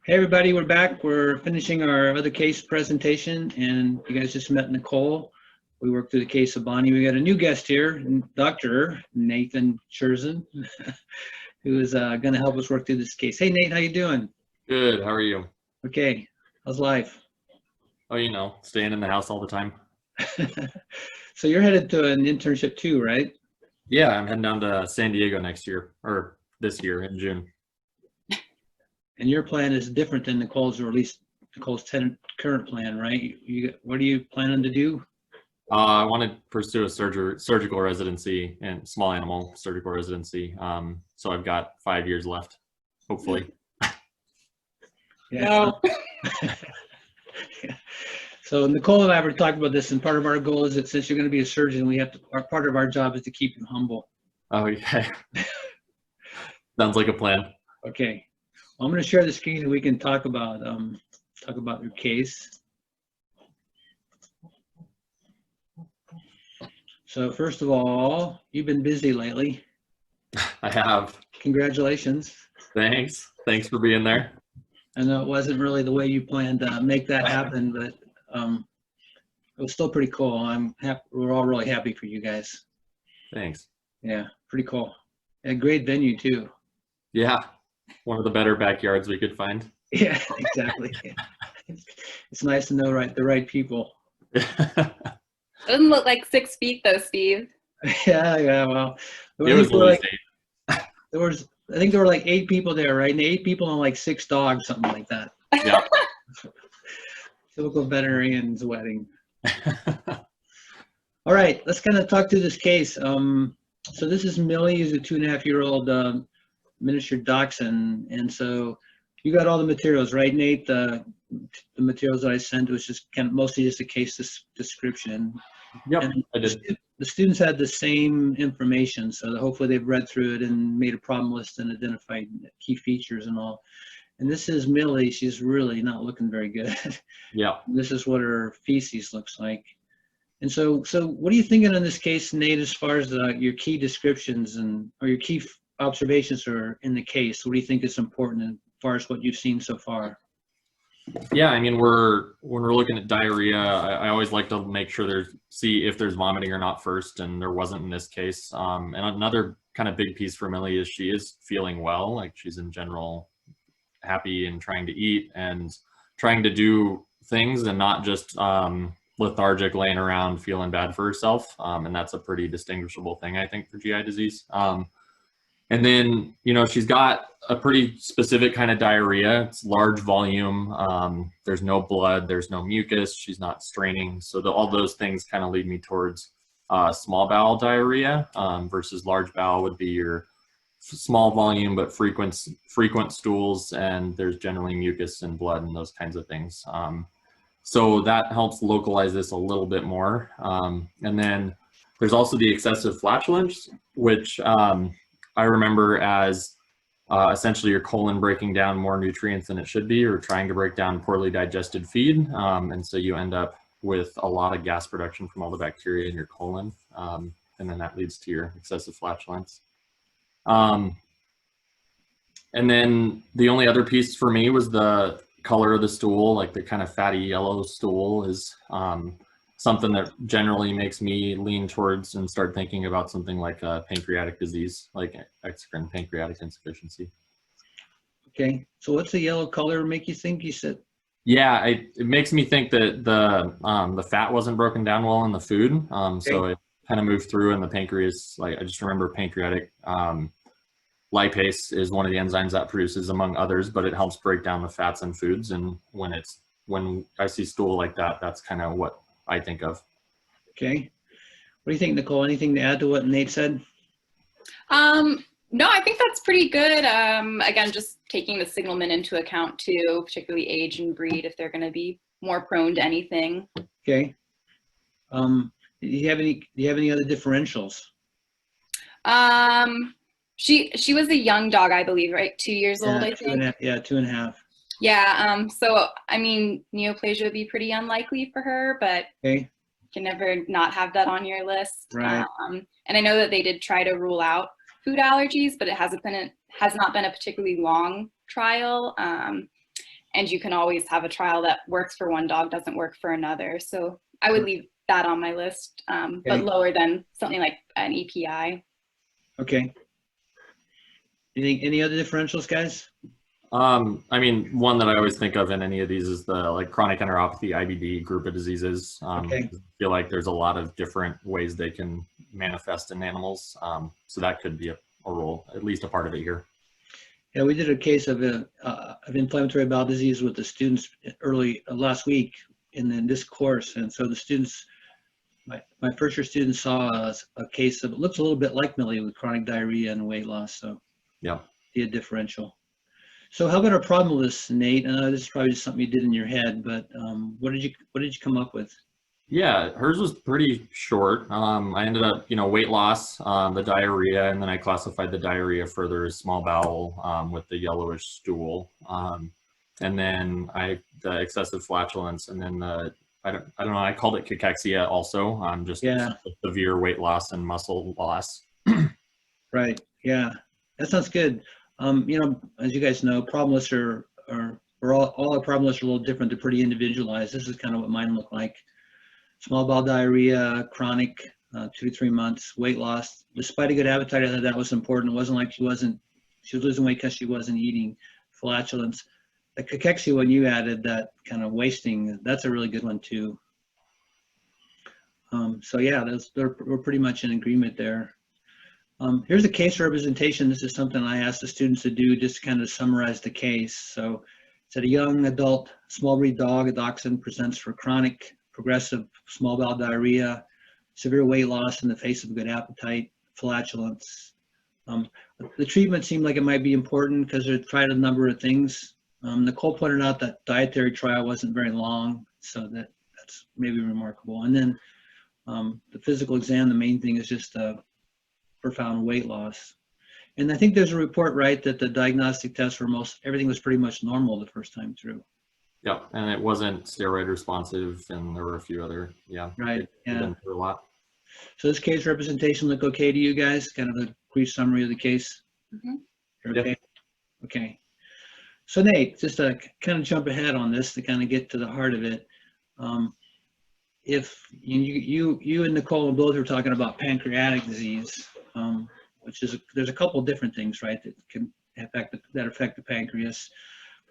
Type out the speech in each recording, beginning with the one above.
Hey everybody, we're back. We're finishing our other case presentation, and you guys just met Nicole. We worked through the case of Bonnie. We got a new guest here, Dr. Nathan Cherzan, who is going to help us work through this case. Hey Nate, how you doing? Good. How are you? Okay. How's life? Oh, staying in the house all the time. So you're headed to an internship too, right? Yeah, I'm heading down to San Diego next year, or this year in June. And your plan is different than Nicole's, or at least Nicole's current plan, right? What are you planning to do? I want to pursue a surgical residency and small animal surgical residency. So I've got 5 years left, hopefully. Yeah. No. So Nicole and I were talking about this, and part of our goal is that since you're going to be a surgeon, part of our job is to keep you humble. Oh, yeah. Sounds like a plan. Okay. Well, I'm going to share the screen and we can talk about your case. So first of all, you've been busy lately. I have. Congratulations. Thanks. Thanks for being there. I know it wasn't really the way you planned to make that happen, but it was still pretty cool. I'm happy. We're all really happy for you guys. Thanks. Yeah, pretty cool. A great venue too. Yeah, one of the better backyards we could find. Yeah, exactly. It's nice to know the right people. Doesn't look like 6 feet though, Steve. Yeah. Well, it was like, I think there were like 8 people there, right? And 8 people and like 6 dogs, something like that. Yeah. Typical veterinarian's wedding. All right, let's kind of talk through this case. So this is Millie, who's a 2.5-year-old miniature dachshund, and so you got all the materials, right, Nate? The materials that I sent was just kind of mostly just a case description. Yep, and I did. The students had the same information, so hopefully they've read through it and made a problem list and identified key features and all. And this is Millie. She's really not looking very good. Yeah. This is what her feces looks like. And so what are you thinking in this case, Nate, as far as your key descriptions or your key observations are in the case? What do you think is important as far as what you've seen so far? Yeah, I mean, when we're looking at diarrhea, I always like to make sure see if there's vomiting or not first, and there wasn't in this case. And another kind of big piece for Millie is she is feeling well, like she's in general happy and trying to eat and trying to do things and not just lethargic, laying around feeling bad for herself. And that's a pretty distinguishable thing, I think, for GI disease. And then, she's got a pretty specific kind of diarrhea. It's large volume. There's no blood. There's no mucus. She's not straining. So all those things kind of lead me towards small bowel diarrhea versus large bowel would be your small volume but frequent stools, and there's generally mucus and blood and those kinds of things. So that helps localize this a little bit more. And then there's also the excessive flatulence, which I remember as essentially your colon breaking down more nutrients than it should be, or trying to break down poorly digested feed. And so you end up with a lot of gas production from all the bacteria in your colon. And then that leads to your excessive flatulence. And then the only other piece for me was the color of the stool, like the kind of fatty yellow stool is something that generally makes me lean towards and start thinking about something like a pancreatic disease, like exocrine pancreatic insufficiency. Okay, so what's the yellow color make you think? You said? Yeah, it makes me think that the fat wasn't broken down well in the food, so it kind of moved through, and the pancreas, like I just remember pancreatic lipase is one of the enzymes that produces, among others, but it helps break down the fats in foods. And when I see stool like that, that's kind of what I think of. Okay. What do you think, Nicole? Anything to add to what Nate said? No, I think that's pretty good. Again, just taking the signalman into account too, particularly age and breed, if they're going to be more prone to anything. Okay. Do you have any other differentials? She was a young dog, I believe, right? 2 years old, I think. 2.5. Yeah. So I mean, neoplasia would be pretty unlikely for her, but you can never not have that on your list. Right. And I know that they did try to rule out food allergies, but it has not been a particularly long trial. and you can always have a trial that works for one dog, doesn't work for another. So I would leave that on my list, but lower than something like an EPI. Okay. Any other differentials, guys? I mean, one that I always think of in any of these is the like chronic enteropathy, IBD group of diseases. Okay. I feel like there's a lot of different ways they can manifest in animals. So that could be a role, at least a part of it here. Yeah, we did a case of inflammatory bowel disease with the students early last week in this course, and so the students, my first year students saw a case of, it looks a little bit like Millie with chronic diarrhea and weight loss. So yeah, be a differential. So how about our problem list, Nate? I know this is probably just something you did in your head, but what did you come up with? Yeah, hers was pretty short. I ended up, weight loss, the diarrhea, and then I classified the diarrhea further as small bowel with the yellowish stool, and then the excessive flatulence, and then I don't know, I called it cachexia also, just severe weight loss and muscle loss. Right. Yeah, that sounds good. As you guys know, problem lists are all our problem lists are a little different. They're pretty individualized. This is kind of what mine look like. Small bowel diarrhea, chronic, 2 to 3 months, weight loss. Despite a good appetite, I thought that was important. It wasn't like she was losing weight because she wasn't eating. Flatulence. The cachexia one you added, that kind of wasting, that's a really good one too. So yeah, we're pretty much in agreement there. Here's a case representation. This is something I asked the students to do, just to kind of summarize the case. So it's a young adult small breed dog, a dachshund, presents for chronic progressive small bowel diarrhea, severe weight loss in the face of good appetite, flatulence. The treatment seemed like it might be important because they tried a number of things. Nicole pointed out that dietary trial wasn't very long, so that's maybe remarkable. And then the physical exam, the main thing is just profound weight loss. And I think there's a report, right, that the diagnostic tests were everything was pretty much normal the first time through. Yeah, and it wasn't steroid responsive, and there were a few other, Right, yeah. A lot. So this case representation look okay to you guys? Kind of a brief summary of the case? Mm-hmm. Okay. Yep. Okay. So Nate, just to kind of jump ahead on this to kind of get to the heart of it, if you and Nicole both were talking about pancreatic disease, which is there's a couple of different things, right, that can affect the pancreas.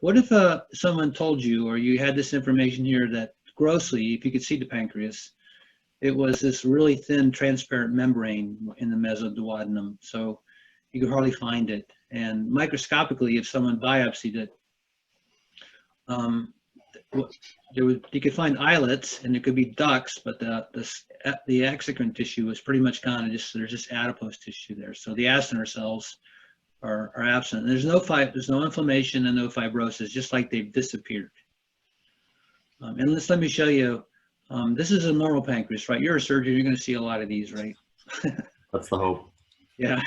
What if someone told you, or you had this information here, that grossly, if you could see the pancreas, it was this really thin, transparent membrane in the mesoduodenum, so you could hardly find it. And microscopically, if someone biopsied it, you could find islets, and there could be ducts, but the exocrine tissue was pretty much gone. There's just adipose tissue there. So the acinar cells are absent. There's no inflammation and no fibrosis, just like they've disappeared. And let me show you. This is a normal pancreas, right? You're a surgeon. You're going to see a lot of these, right? That's the hope. Yeah.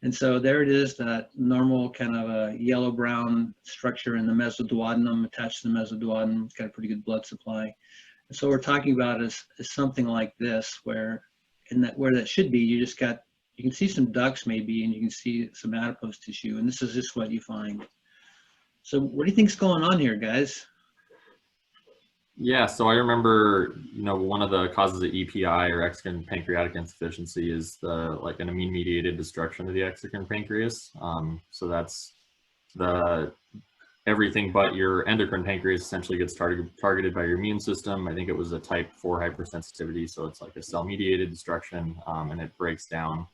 And so there it is, that normal kind of a yellow-brown structure in the mesoduodenum, attached to the mesoduodenum. It's got a pretty good blood supply. And so what we're talking about is something like this, where that should be, you can see some ducts maybe, and you can see some adipose tissue, and this is just what you find. So what do you think's going on here, guys? Yeah, so I remember, one of the causes of EPI, or exocrine pancreatic insufficiency, is an immune-mediated destruction of the exocrine pancreas. So that's everything but your endocrine pancreas essentially gets targeted by your immune system. I think it was a type 4 hypersensitivity, so it's like a cell-mediated destruction, and it breaks down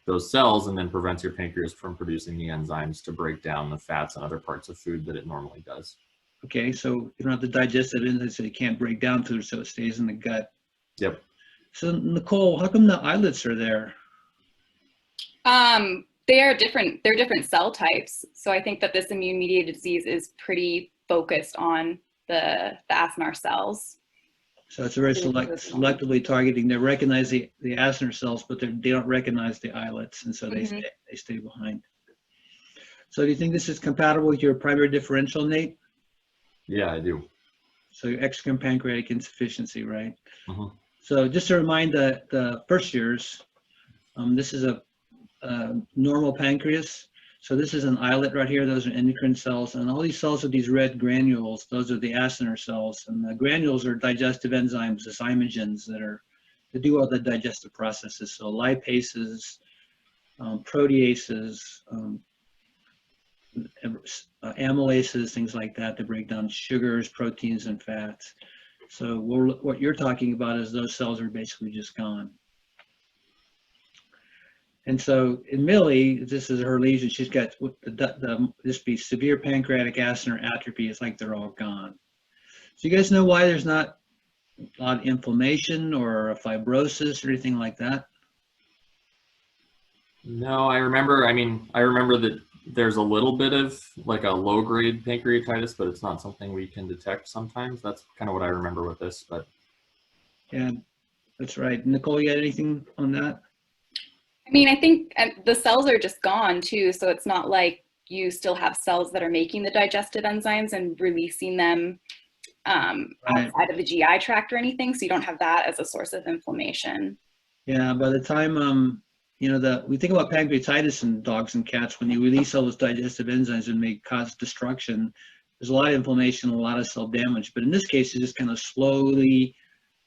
those cells and then prevents your pancreas from producing the enzymes to break down the fats and other parts of food that it normally does. Okay, so you don't have to digest it in, so it can't break down food, so it stays in the gut. Yep. So Nicole, how come the islets are there? They're different cell types. So I think that this immune-mediated disease is pretty focused on the acinar cells. So it's very selectively targeting. They recognize the acinar cells, but they don't recognize the islets, and so they stay behind. So do you think this is compatible with your primary differential, Nate? Yeah, I do. So your exocrine pancreatic insufficiency, right? Mm-hmm. So just to remind the first years, this is a normal pancreas. So this is an islet right here. Those are endocrine cells. And all these cells are these red granules. Those are the acinar cells. And the granules are digestive enzymes, the zymogens that do all the digestive processes. So lipases, proteases, amylases, things like that to break down sugars, proteins, and fats. So what you're talking about is those cells are basically just gone. And so in Millie, this is her lesion. She's got this be severe pancreatic acinar atrophy. It's like they're all gone. So you guys know why there's not a lot of inflammation or a fibrosis or anything like that? No, I remember that there's a little bit of like a low-grade pancreatitis, but it's not something we can detect sometimes. That's kind of what I remember with this, but. Yeah, that's right. Nicole, you got anything on that? I mean, I think the cells are just gone too, so it's not like you still have cells that are making the digestive enzymes and releasing them outside of the GI tract or anything, so you don't have that as a source of inflammation. Yeah, by the time, we think about pancreatitis in dogs and cats, when you release all those digestive enzymes and may cause destruction, there's a lot of inflammation, a lot of cell damage. But in this case, it's just kind of slowly,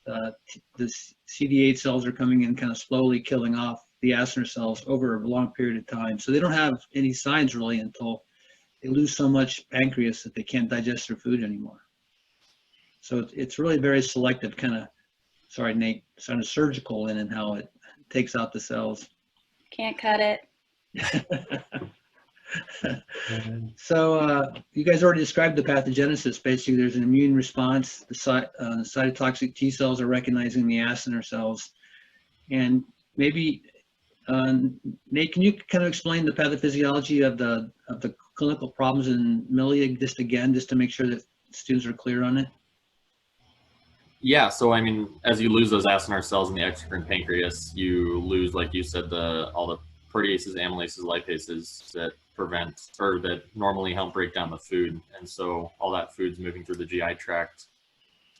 the CD8 cells are coming in kind of slowly killing off the acinar cells over a long period of time. So they don't have any signs really until they lose so much pancreas that they can't digest their food anymore. So it's really very selective, kind of, sorry, Nate, sort of surgical in how it takes out the cells. Can't cut it. So you guys already described the pathogenesis. Basically, there's an immune response. The cytotoxic T cells are recognizing the acinar cells. And maybe, Nate, can you kind of explain the pathophysiology of the clinical problems in Millie just to make sure that students are clear on it? Yeah, so I mean, as you lose those acinar cells in the exocrine pancreas, you lose, like you said, all the proteases, amylases, lipases that normally help break down the food. And so all that food's moving through the GI tract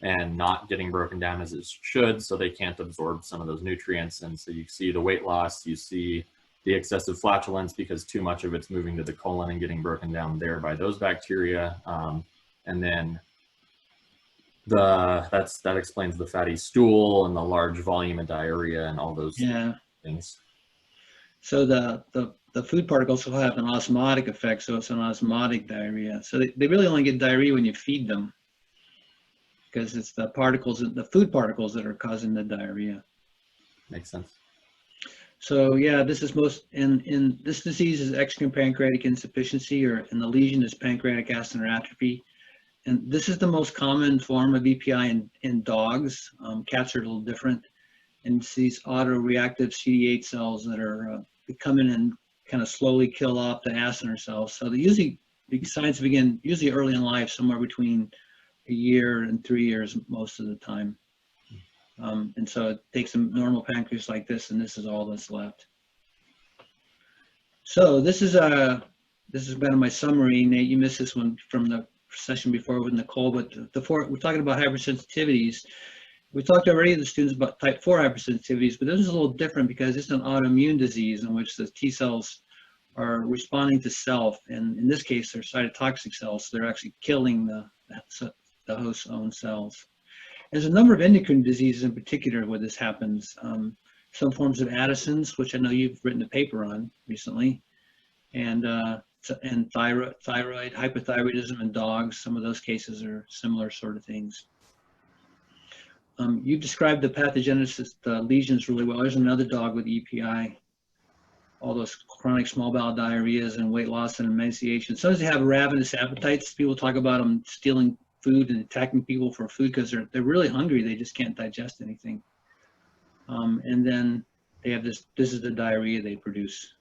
and not getting broken down as it should, so they can't absorb some of those nutrients. And so you see the weight loss, you see the excessive flatulence because too much of it's moving to the colon and getting broken down there by those bacteria. And then that explains the fatty stool and the large volume of diarrhea and all those things. So the food particles will have an osmotic effect, so it's an osmotic diarrhea. So they really only get diarrhea when you feed them, because it's the food particles that are causing the diarrhea. Makes sense. So yeah, this is in this disease is exocrine pancreatic insufficiency, and the lesion is pancreatic acinar atrophy. And this is the most common form of EPI in dogs. Cats are a little different. And it's these autoreactive CD8 cells that are come in and kind of slowly kill off the acinar cells. So the signs begin usually early in life, somewhere between a year and 3 years most of the time. And so it takes a normal pancreas like this, and this is all that's left. So this is kind of my summary. Nate, you missed this one from the session before with Nicole, but we're talking about hypersensitivities. We talked already to the students about type 4 hypersensitivities, but this is a little different because it's an autoimmune disease in which the T cells are responding to self, and in this case, they're cytotoxic cells, so they're actually killing the host's own cells. There's a number of endocrine diseases in particular where this happens. Some forms of Addison's, which I know you've written a paper on recently, and thyroid hypothyroidism in dogs. Some of those cases are similar sort of things. You described the pathogenesis, the lesions really well. There's another dog with EPI, all those chronic small bowel diarrheas and weight loss and emaciation. Sometimes they have ravenous appetites. People talk about them stealing food and attacking people for food because they're really hungry. They just can't digest anything. And then they have this is the diarrhea they produce.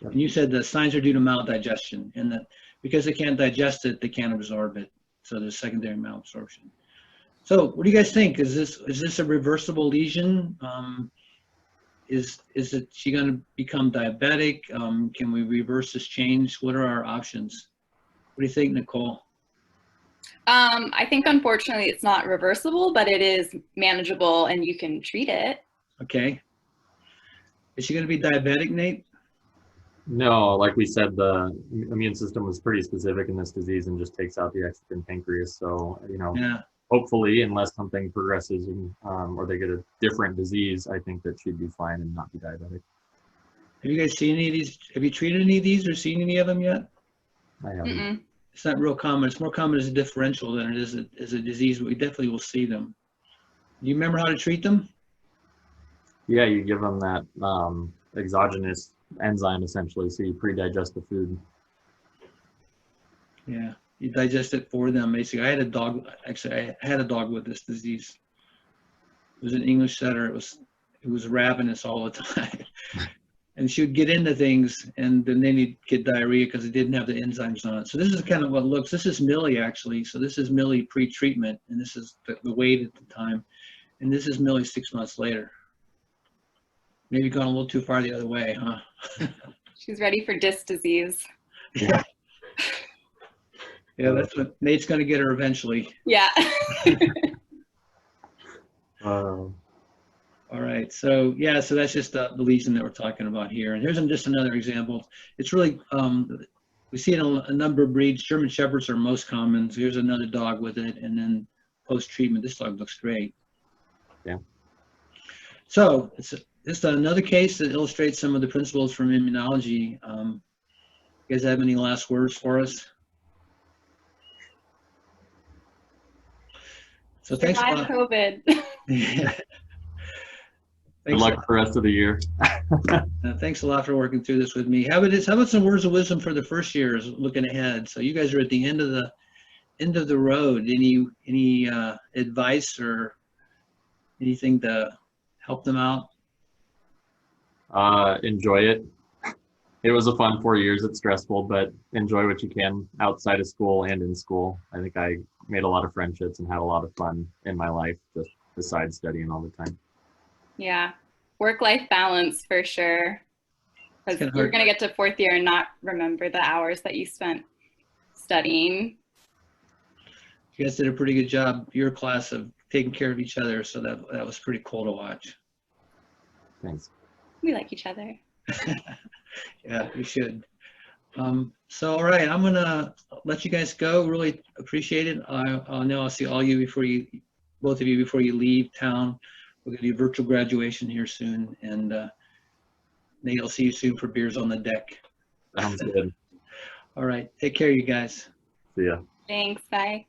And you said the signs are due to maldigestion, and that because they can't digest it, they can't absorb it. So there's secondary malabsorption. So what do you guys think? Is this a reversible lesion? Is she going to become diabetic? Can we reverse this change? What are our options? What do you think, Nicole? I think unfortunately it's not reversible, but it is manageable and you can treat it. Okay. Is she going to be diabetic, Nate? No, like we said, the immune system was pretty specific in this disease and just takes out the exocrine pancreas. So, Yeah. hopefully, unless something progresses or they get a different disease, I think that she'd be fine and not be diabetic. Have you guys seen any of these? Have you treated any of these or seen any of them yet? I haven't. Mm-mm. It's not real common. It's more common as a differential than it is as a disease, but we definitely will see them. Do you remember how to treat them? Yeah, you give them that exogenous enzyme essentially, so you pre-digest the food. Yeah, you digest it for them, basically. I had a dog, actually, I had a dog with this disease. It was an English setter. It was ravenous all the time. And she would get into things, and then they'd get diarrhea because it didn't have the enzymes on it. So this is kind of what looks, this is Millie actually. So this is Millie pre-treatment, and this is the weight at the time. And this is Millie 6 months later. Maybe gone a little too far the other way, huh? She's ready for disc disease. Yeah. Yeah, that's what Nate's going to get her eventually. Yeah. All right, so yeah, so that's just the lesion that we're talking about here. And here's just another example. It's really, we see it in a number of breeds. German Shepherds are most common. So here's another dog with it. And then post-treatment, this dog looks great. Yeah. So it's just another case that illustrates some of the principles from immunology. You guys have any last words for us? So thanks a lot. COVID. Yeah. Good luck for the rest of the year. Thanks a lot for working through this with me. How about some words of wisdom for the first years looking ahead? So you guys are at the end of the road. Any advice or anything to help them out? Enjoy it. It was a fun 4 years. It's stressful, but enjoy what you can outside of school and in school. I think I made a lot of friendships and had a lot of fun in my life, just besides studying all the time. Yeah. Work-life balance for sure. Because you're going to get to 4th year and not remember the hours that you spent studying. You guys did a pretty good job, your class, of taking care of each other. So that was pretty cool to watch. Thanks. We like each other. Yeah, you should. So, all right, I'm going to let you guys go. Really appreciate it. I know I'll see all you both of you before you leave town. We're going to do virtual graduation here soon. And Nate, I'll see you soon for beers on the deck. Sounds good. All right, take care, you guys. See ya. Thanks. Bye.